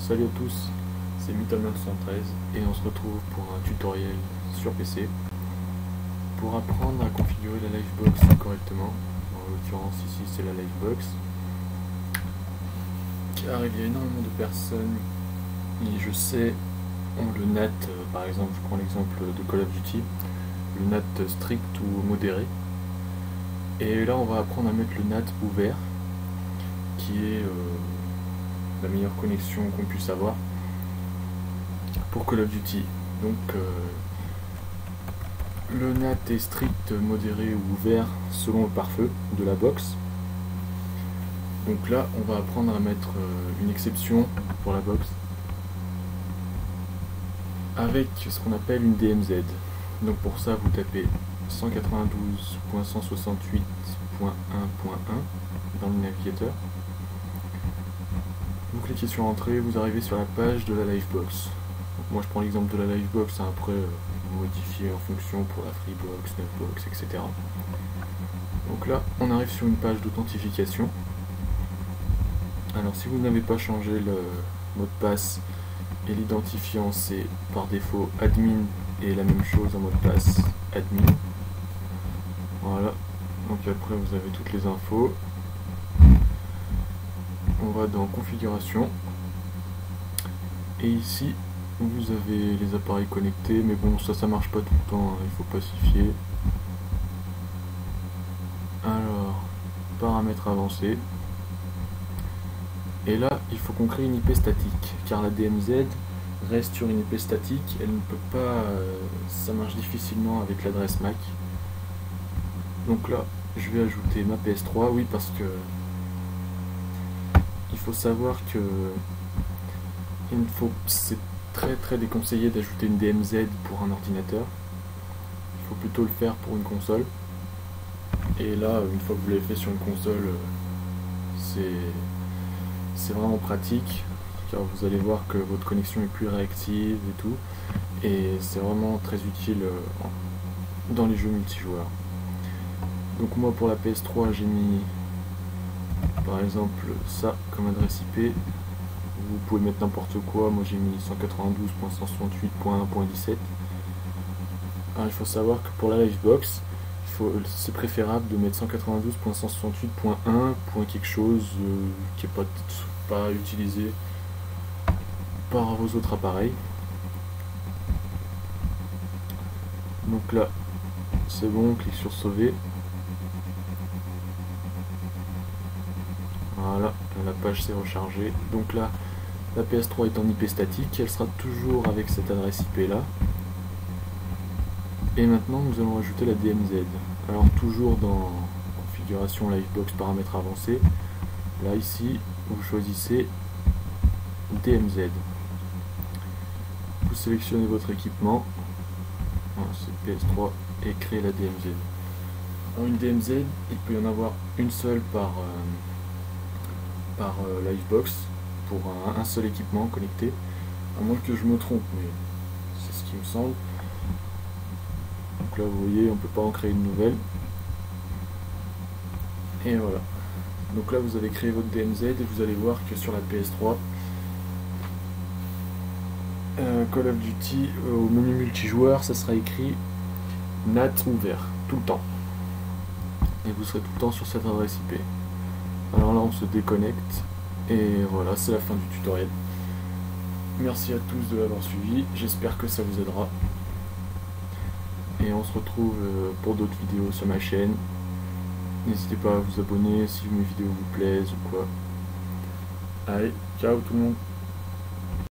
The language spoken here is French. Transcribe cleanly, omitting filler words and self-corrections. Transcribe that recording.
Salut à tous, c'est Mythalman73 et on se retrouve pour un tutoriel sur PC pour apprendre à configurer la Livebox correctement. En l'occurrence ici c'est la Livebox, car il y a énormément de personnes qui, je sais, ont le NAT, par exemple je prends l'exemple de Call of Duty, le NAT strict ou modéré, et là on va apprendre à mettre le NAT ouvert qui est la meilleure connexion qu'on puisse avoir pour Call of Duty. Donc le NAT est strict, modéré ou ouvert selon le pare-feu de la box. Donc là on va apprendre à mettre une exception pour la box avec ce qu'on appelle une DMZ. Donc pour ça vous tapez 192.168.1.1 dans le navigateur. Vous cliquez sur entrée, vous arrivez sur la page de la Livebox. Donc moi je prends l'exemple de la Livebox, après vous modifiez en fonction pour la Freebox, Netbox, etc. Donc là on arrive sur une page d'authentification. Alors si vous n'avez pas changé le mot de passe et l'identifiant, c'est par défaut admin et la même chose en mot de passe admin. Voilà, donc après vous avez toutes les infos. On va dans configuration et ici vous avez les appareils connectés, mais bon ça marche pas tout le temps, hein, il faut pacifier. Alors paramètres avancés, et là il faut qu'on crée une IP statique car la DMZ reste sur une IP statique, elle ne peut pas, ça marche difficilement avec l'adresse MAC. Donc là je vais ajouter ma PS3, oui, parce que il faut savoir que c'est très déconseillé d'ajouter une DMZ pour un ordinateur. Il faut plutôt le faire pour une console. Et là, une fois que vous l'avez fait sur une console, c'est vraiment pratique, car vous allez voir que votre connexion est plus réactive et tout. Et c'est vraiment très utile dans les jeux multijoueurs. Donc moi pour la PS3 j'ai mis par exemple ça comme adresse IP. Vous pouvez mettre n'importe quoi, moi j'ai mis 192.168.1.17. Alors il faut savoir que pour la Livebox, c'est préférable de mettre 192.168.1. quelque chose qui n'est pas utilisé par vos autres appareils. Donc là c'est bon, on clique sur sauver. Voilà, la page s'est rechargée. Donc là, la PS3 est en IP statique, elle sera toujours avec cette adresse IP là. Et maintenant, nous allons ajouter la DMZ. Alors toujours dans configuration Livebox paramètres avancés. Là ici, vous choisissez DMZ. Vous sélectionnez votre équipement. Voilà, c'est PS3 et créez la DMZ. Alors une DMZ, il peut y en avoir une seule par Livebox pour un seul équipement connecté, à moins que je me trompe, mais c'est ce qui me semble. Donc là vous voyez, on peut pas en créer une nouvelle, et voilà. Donc là vous avez créé votre DMZ et vous allez voir que sur la PS3 Call of Duty, au menu multijoueur ça sera écrit NAT ouvert tout le temps, et vous serez tout le temps sur cette adresse IP. Alors là on se déconnecte et voilà, c'est la fin du tutoriel. Merci à tous de l'avoir suivi, j'espère que ça vous aidera. Et on se retrouve pour d'autres vidéos sur ma chaîne. N'hésitez pas à vous abonner si mes vidéos vous plaisent ou quoi. Allez, ciao tout le monde.